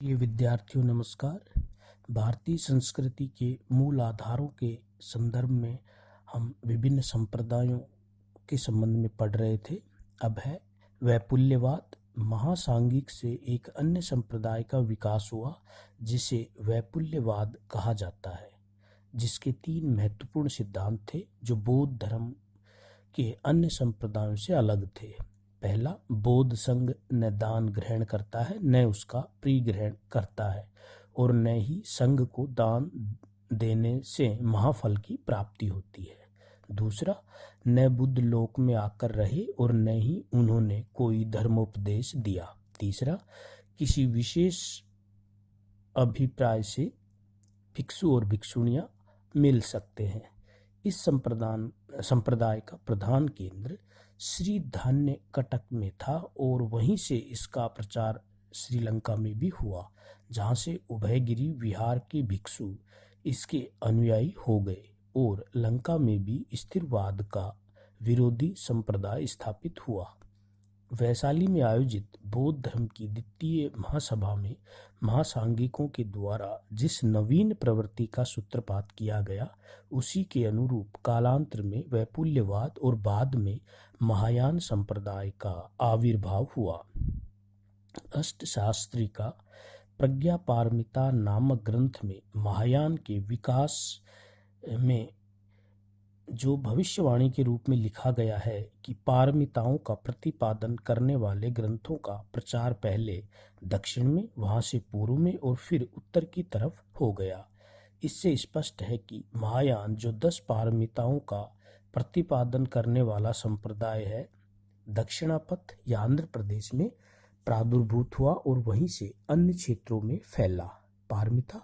ये विद्यार्थियों नमस्कार। भारतीय संस्कृति के मूल आधारों के संदर्भ में हम विभिन्न संप्रदायों के संबंध में पढ़ रहे थे। अब है वैपुल्यवाद। महासांगिक से एक अन्य संप्रदाय का विकास हुआ जिसे वैपुल्यवाद कहा जाता है, जिसके 3 महत्वपूर्ण सिद्धांत थे जो बौद्ध धर्म के अन्य संप्रदायों से अलग थे। पहला, बौद्ध संघ न दान ग्रहण करता है न उसका परिग्रहण करता है और न ही संघ को दान देने से महाफल की प्राप्ति होती है। दूसरा, न बुद्ध लोक में आकर रहे और न ही उन्होंने कोई धर्मोपदेश दिया। तीसरा, किसी विशेष अभिप्राय से भिक्षु और भिक्षुणियां मिल सकते हैं। इस संप्रदाय का प्रधान केंद्र श्री धान्य कटक में था और वहीं से इसका प्रचार श्रीलंका में भी हुआ, जहां से उभयगिरी विहार के भिक्षु इसके अनुयायी हो गए और लंका में भी स्थिरवाद का विरोधी संप्रदाय स्थापित हुआ। वैशाली में आयोजित बौद्ध धर्म की द्वितीय महासभा में महासांगिकों के द्वारा जिस नवीन प्रवृत्ति का सूत्रपात किया गया, उसी के अनुरूप कालांतर में वैपुल्यवाद और बाद में महायान संप्रदाय का आविर्भाव हुआ। अष्टशास्त्री का प्रज्ञापारमिता नामक ग्रंथ में महायान के विकास में जो भविष्यवाणी के रूप में लिखा गया है कि पारमिताओं का प्रतिपादन करने वाले ग्रंथों का प्रचार पहले दक्षिण में, वहां से पूर्व में और फिर उत्तर की तरफ हो गया। इससे स्पष्ट है कि महायान जो 10 पारमिताओं का प्रतिपादन करने वाला संप्रदाय है, दक्षिणापथ या आंध्र प्रदेश में प्रादुर्भूत हुआ और वहीं से अन्य क्षेत्रों में फैला। पारमिता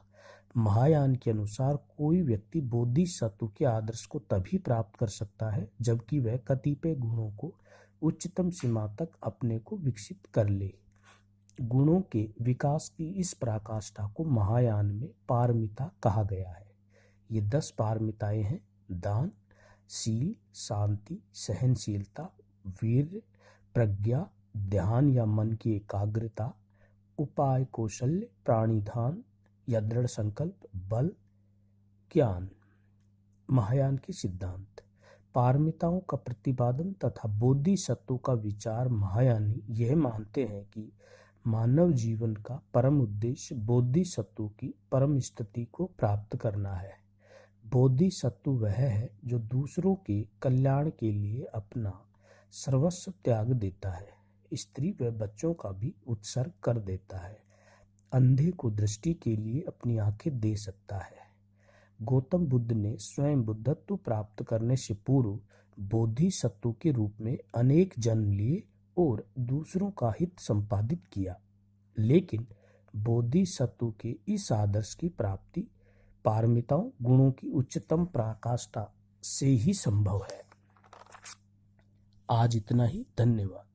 महायान के अनुसार कोई व्यक्ति बोधिसत्व के आदर्श को तभी प्राप्त कर सकता है जबकि वह कतिपय गुणों को उच्चतम सीमा तक अपने को विकसित कर ले। गुणों के विकास की इस पराकाष्ठा को महायान में पारमिता कहा गया है। ये 10 पारमिताएं हैं: दान, शील, शांति, सहनशीलता, वीर्य, प्रज्ञा, ध्यान या मन की एकाग्रता, उपाय कौशल्य, प्राणिधान या दृढ़ संकल्प, बल, ज्ञान। महायान के सिद्धांत। पारमिताओं का प्रतिपादन तथा बोधिसत्वों का विचार। महायानी यह मानते हैं कि मानव जीवन का परम उद्देश्य बोधिसत्वों की परम स्थिति को प्राप्त करना है। बोधिसत्व वह है जो दूसरों के कल्याण के लिए अपना सर्वस्व त्याग देता है, स्त्री व बच्चों का भी उत्सर्ग कर देता है, अंधे को दृष्टि के लिए अपनी आंखें दे सकता है। गौतम बुद्ध ने स्वयं बुद्धत्व प्राप्त करने से पूर्व बोधिसत्व के रूप में अनेक जन्म लिए और दूसरों का हित संपादित किया, लेकिन बोधिसत्व के इस आदर्श की प्राप्ति पारमिताओं गुणों की उच्चतम पराकाष्ठा से ही संभव है। आज इतना ही। धन्यवाद।